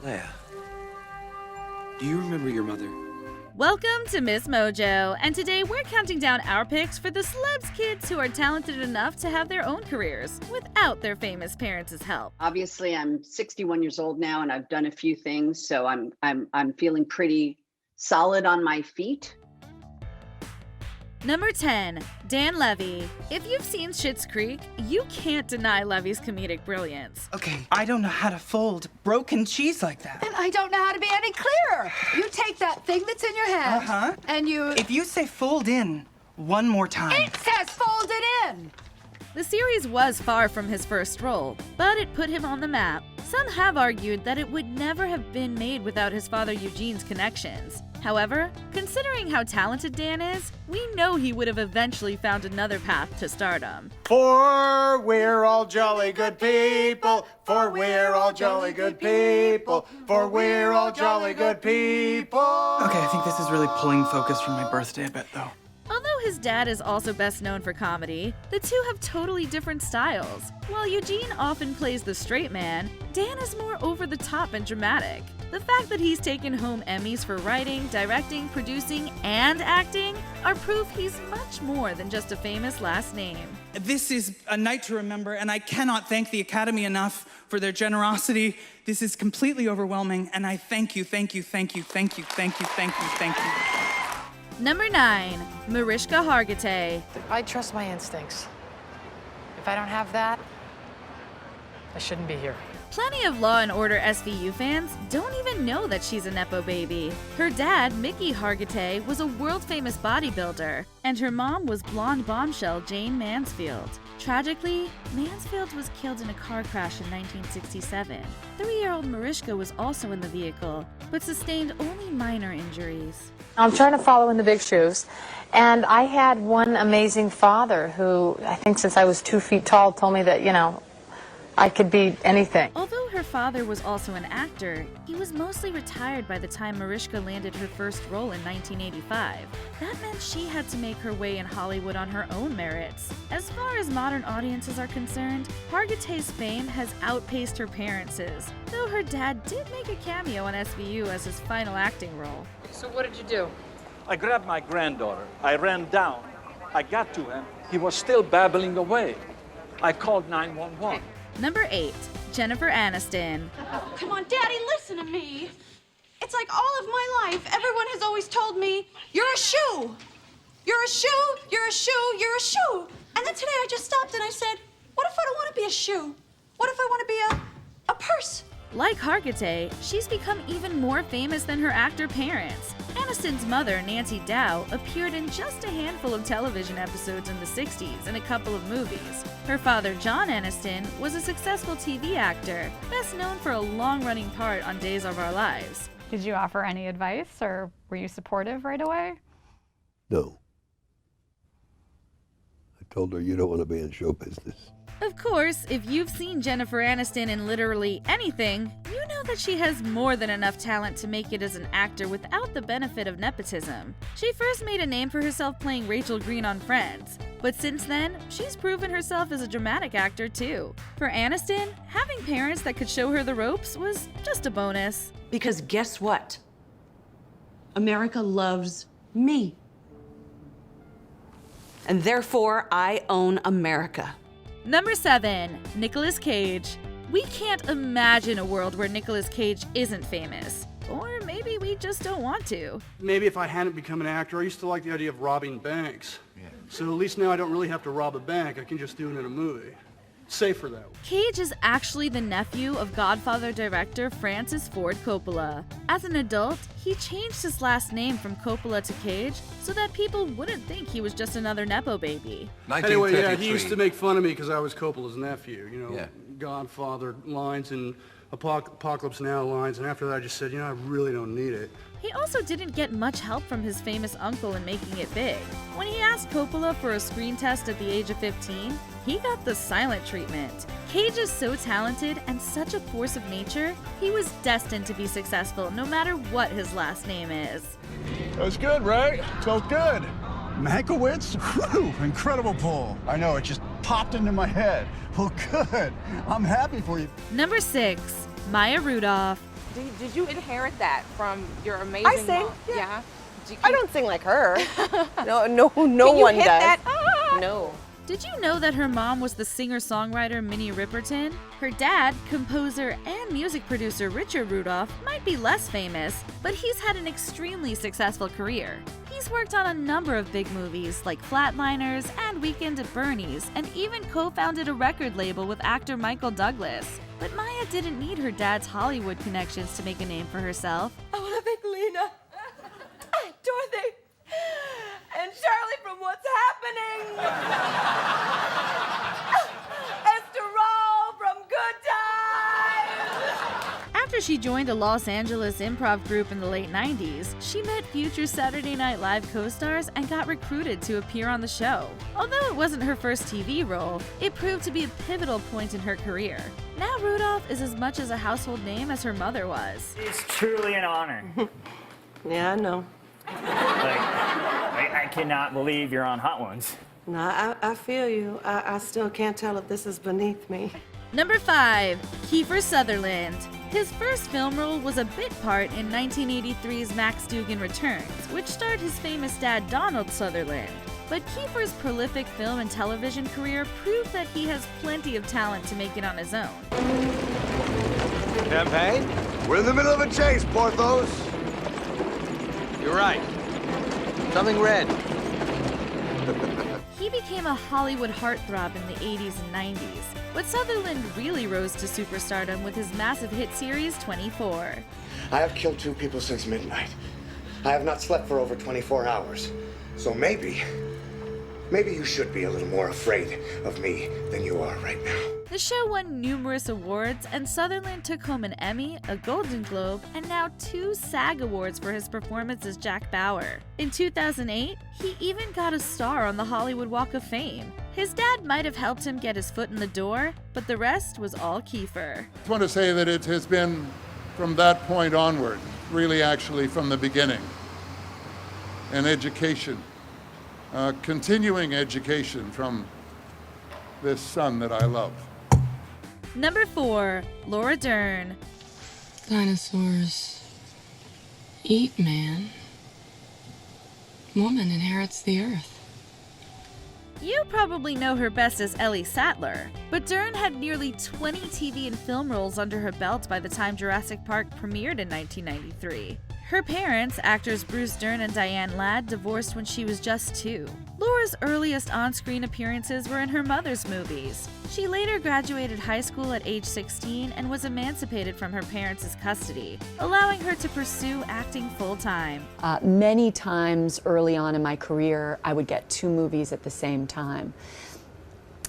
Leia, do you remember your mother? Welcome to MsMojo, and today we're counting down our picks for the celebs kids who are talented enough to have their own careers without their famous parents' help. Obviously, I'm 61 years old now, and I've done a few things, so I'm feeling pretty solid on my feet. Number 10, Dan Levy. If you've seen Schitt's Creek, you can't deny Levy's comedic brilliance. Okay, I don't know how to fold broken cheese like that. And I don't know how to be any clearer. You take that thing that's in your hand, and you... If you say fold in one more time... It says fold it in! The series was far from his first role, but it put him on the map. Some have argued that it would never have been made without his father Eugene's connections. However, considering how talented Dan is, we know he would have eventually found another path to stardom. For we're all jolly good people, for we're all jolly good people, for we're all jolly good people. Okay, I think this is really pulling focus from my birthday a bit, though. Although his dad is also best known for comedy, the two have totally different styles. While Eugene often plays the straight man, Dan is more over the top and dramatic. The fact that he's taken home Emmys for writing, directing, producing, and acting are proof he's much more than just a famous last name. This is a night to remember, and I cannot thank the Academy enough for their generosity. This is completely overwhelming, and I thank you, thank you, thank you, thank you, thank you, thank you, thank you. Number 9, Mariska Hargitay. I trust my instincts. If I don't have that, I shouldn't be here. Plenty of Law & Order SVU fans don't even know that she's a Nepo baby. Her dad, Mickey Hargitay, was a world-famous bodybuilder, and her mom was blonde bombshell Jane Mansfield. Tragically, Mansfield was killed in a car crash in 1967. 3-year-old Mariska was also in the vehicle, but sustained only minor injuries. I'm trying to follow in the big shoes, and I had one amazing father who, I think since I was 2 feet tall, told me that, I could be anything. Although her father was also an actor, he was mostly retired by the time Mariska landed her first role in 1985. That meant she had to make her way in Hollywood on her own merits. As far as modern audiences are concerned, Hargitay's fame has outpaced her parents', though her dad did make a cameo on SVU as his final acting role. So what did you do? I grabbed my granddaughter. I ran down. I got to him. He was still babbling away. I called 911. Number 8, Jennifer Aniston. Come on, Daddy, listen to me. It's like all of my life, everyone has always told me, you're a shoe. You're a shoe, you're a shoe, you're a shoe. And then today I just stopped and I said, what if I don't want to be a shoe? What if I want to be a purse? Like Hargitay, she's become even more famous than her actor parents. Aniston's mother, Nancy Dow, appeared in just a handful of television episodes in the 60s and a couple of movies. Her father, John Aniston, was a successful TV actor, best known for a long-running part on Days of Our Lives. Did you offer any advice, or were you supportive right away? No. I told her you don't want to be in show business. Of course, if you've seen Jennifer Aniston in literally anything, you know that she has more than enough talent to make it as an actor without the benefit of nepotism. She first made a name for herself playing Rachel Green on Friends, but since then, she's proven herself as a dramatic actor too. For Aniston, having parents that could show her the ropes was just a bonus. Because guess what? America loves me. And therefore, I own America. Number 7, Nicolas Cage. We can't imagine a world where Nicolas Cage isn't famous. Or maybe we just don't want to. Maybe if I hadn't become an actor, I used to like the idea of robbing banks. So at least now I don't really have to rob a bank. I can just do it in a movie. Safer that way. Cage is actually the nephew of Godfather director Francis Ford Coppola. As an adult, he changed his last name from Coppola to Cage so that people wouldn't think he was just another Nepo baby. Anyway, yeah, he used to make fun of me because I was Coppola's nephew, Godfather lines and Apocalypse Now lines, and after that I just said, I really don't need it. He also didn't get much help from his famous uncle in making it big. When he asked Coppola for a screen test at the age of 15, he got the silent treatment. Cage is so talented and such a force of nature, he was destined to be successful no matter what his last name is. That was good, right? Felt good. Mankiewicz? Whew, incredible pull. I know, it just popped into my head. Well, good. I'm happy for you. Number 6, Maya Rudolph. Did you inherit that from your amazing I sing. mom? Yeah. I don't sing like her. No Can you one hit does. that? No. Did you know that her mom was the singer-songwriter Minnie Riperton? Her dad, composer and music producer Richard Rudolph, might be less famous, but he's had an extremely successful career. He's worked on a number of big movies like Flatliners and Weekend at Bernie's, and even co-founded a record label with actor Michael Douglas. But Maya didn't need her dad's Hollywood connections to make a name for herself. I want to thank Lena, Dorothy, and Shirley from What's Happening. From Good Times! After she joined a Los Angeles improv group in the late 90s, she met future Saturday Night Live co-stars and got recruited to appear on the show. Although it wasn't her first TV role, it proved to be a pivotal point in her career. Now Rudolph is as much as a household name as her mother was. It's truly an honor. Yeah, I know. I cannot believe you're on Hot Ones. No, I feel you. I still can't tell if this is beneath me. Number 5. Kiefer Sutherland. His first film role was a bit part in 1983's Max Dugan Returns, which starred his famous dad Donald Sutherland. But Kiefer's prolific film and television career proved that he has plenty of talent to make it on his own. Campaign? We're in the middle of a chase, Porthos. You're right. Something red. He became a Hollywood heartthrob in the 80s and 90s, but Sutherland really rose to superstardom with his massive hit series 24. I have killed 2 people since midnight. I have not slept for over 24 hours. So maybe you should be a little more afraid of me than you are right now. The show won numerous awards, and Sutherland took home an Emmy, a Golden Globe, and now 2 SAG Awards for his performance as Jack Bauer. In 2008, he even got a star on the Hollywood Walk of Fame. His dad might have helped him get his foot in the door, but the rest was all Kiefer. I just want to say that it has been from that point onward, really actually from the beginning, an education, continuing education from this son that I love. Number 4. Laura Dern. Dinosaurs eat man. Woman inherits the earth. You probably know her best as Ellie Sattler, but Dern had nearly 20 TV and film roles under her belt by the time Jurassic Park premiered in 1993. Her parents, actors Bruce Dern and Diane Ladd, divorced when she was just 2. Laura's earliest on-screen appearances were in her mother's movies. She later graduated high school at age 16 and was emancipated from her parents' custody, allowing her to pursue acting full-time. Many times early on in my career, I would get 2 movies at the same time.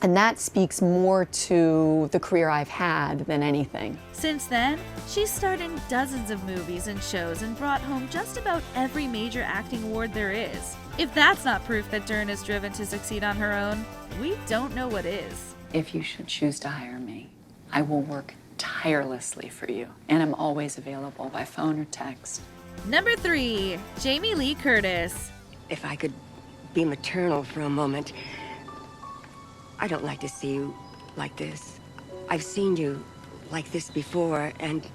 And that speaks more to the career I've had than anything. Since then, she's starred in dozens of movies and shows and brought home just about every major acting award there is. If that's not proof that Dern is driven to succeed on her own, we don't know what is. If you should choose to hire me, I will work tirelessly for you, and I'm always available by phone or text. Number 3, Jamie Lee Curtis. If I could be maternal for a moment, I don't like to see you like this. I've seen you like this before, and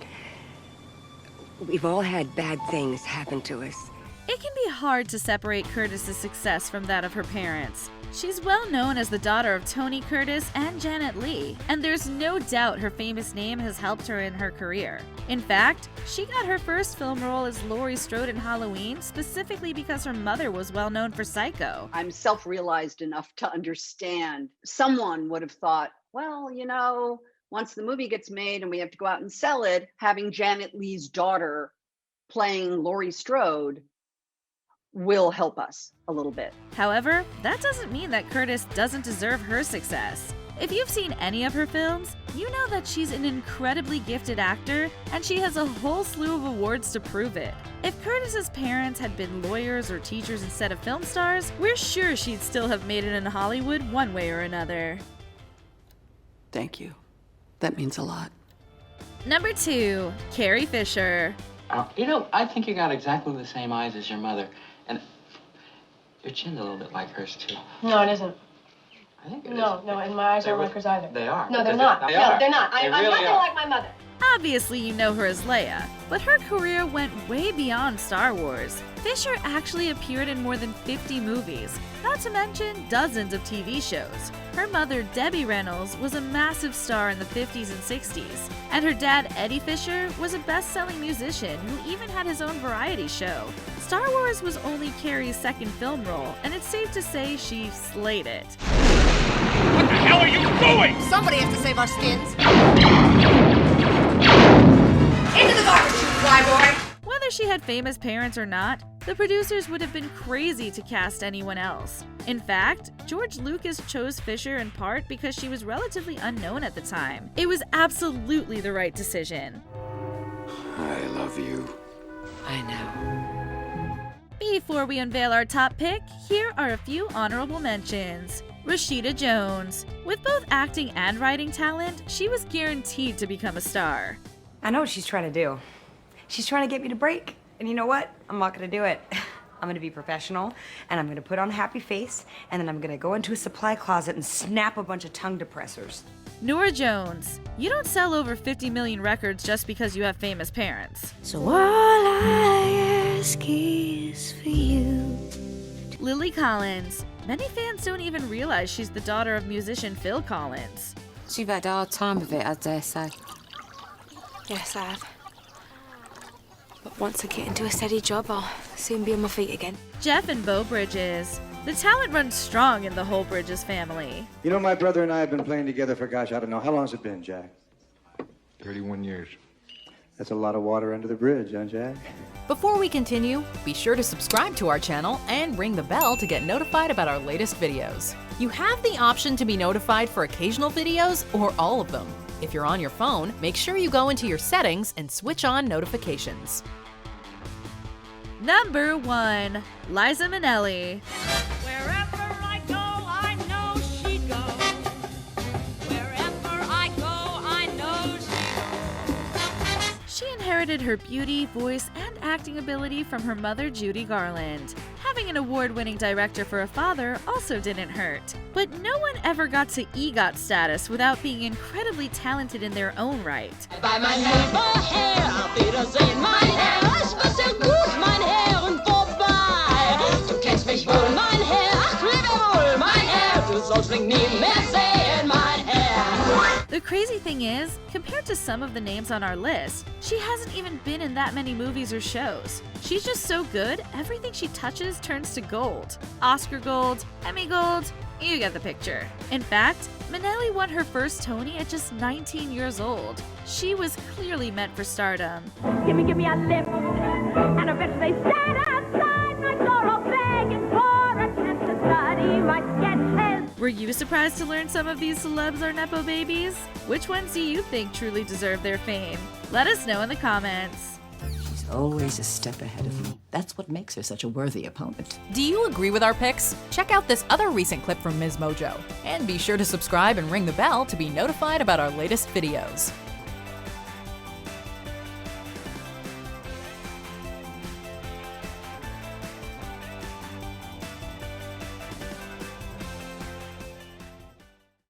we've all had bad things happen to us. It can be hard to separate Curtis's success from that of her parents. She's well known as the daughter of Tony Curtis and Janet Leigh, and there's no doubt her famous name has helped her in her career. In fact, she got her first film role as Laurie Strode in Halloween specifically because her mother was well known for Psycho. I'm self-realized enough to understand. Someone would have thought, well, you know, once the movie gets made and we have to go out and sell it, having Janet Leigh's daughter playing Laurie Strode will help us a little bit. However, that doesn't mean that Curtis doesn't deserve her success. If you've seen any of her films, you know that she's an incredibly gifted actor, and she has a whole slew of awards to prove it. If Curtis's parents had been lawyers or teachers instead of film stars, we're sure she'd still have made it in Hollywood one way or another. Thank you. That means a lot. Number 2, Carrie Fisher. You know, I think you got exactly the same eyes as your mother. And your chin's a little bit like hers, too. No, it isn't. I think it is. No, and my eyes aren't like hers either. They are. No, they're not. They are. No, they're not. I'm really nothing are. like my mother. Obviously, you know her as Leia, but her career went way beyond Star Wars. Fisher actually appeared in more than 50 movies, not to mention dozens of TV shows. Her mother, Debbie Reynolds, was a massive star in the 50s and 60s, and her dad, Eddie Fisher, was a best-selling musician who even had his own variety show. Star Wars was only Carrie's second film role, and it's safe to say she slayed it. What the hell are you doing? Somebody has to save our skins. Into the garbage, you flyboy! Whether she had famous parents or not, the producers would have been crazy to cast anyone else. In fact, George Lucas chose Fisher in part because she was relatively unknown at the time. It was absolutely the right decision. I love you. I know. Before we unveil our top pick, here are a few honorable mentions. Rashida Jones. With both acting and writing talent, she was guaranteed to become a star. I know what she's trying to do. She's trying to get me to break. And you know what? I'm not gonna do it. I'm gonna be professional, and I'm gonna put on a happy face, and then I'm gonna go into a supply closet and snap a bunch of tongue depressors. Norah Jones. You don't sell over 50 million records just because you have famous parents. So all I ask is for you. Lily Collins. Many fans don't even realize she's the daughter of musician Phil Collins. You've had a hard time of it, I dare say. Yes, I have. But once I get into a steady job, I'll soon be on my feet again. Jeff and Beau Bridges. The talent runs strong in the whole Bridges family. You know, my brother and I have been playing together for, gosh, I don't know. How long has it been, Jack? 31 years. That's a lot of water under the bridge, huh, Jack? Before we continue, be sure to subscribe to our channel and ring the bell to get notified about our latest videos. You have the option to be notified for occasional videos or all of them. If you're on your phone, make sure you go into your settings and switch on notifications. Number 1. Liza Minnelli. Wherever I go, I know she'd go. Wherever I go, I know she'd go. She inherited her beauty, voice, and acting ability from her mother, Judy Garland. Having an award-winning director for a father also didn't hurt. But no one ever got to EGOT status without being incredibly talented in their own right. Bei mein lieber Herr, auf Wiedersehen, mein Herr. Es war sehr gut, mein Herr, und vorbei. Du kennst mich wohl, mein Herr. Ach, lebe wohl, mein Herr. Du sollst mich nie mehr sehen, mein Herr. The crazy thing is, compared to some of the names on our list, she hasn't even been in that many movies or shows. She's just so good, everything she touches turns to gold. Oscar gold, Emmy gold, you get the picture. In fact, Minnelli won her first Tony at just 19 years old. She was clearly meant for stardom. Give me a lift, and I bet they stand outside my door all begging for a chance to study my sketches. Were you surprised to learn some of these celebs are nepo babies? Which ones do you think truly deserve their fame? Let us know in the comments. She's always a step ahead of me. That's what makes her such a worthy opponent. Do you agree with our picks? Check out this other recent clip from MsMojo. And be sure to subscribe and ring the bell to be notified about our latest videos.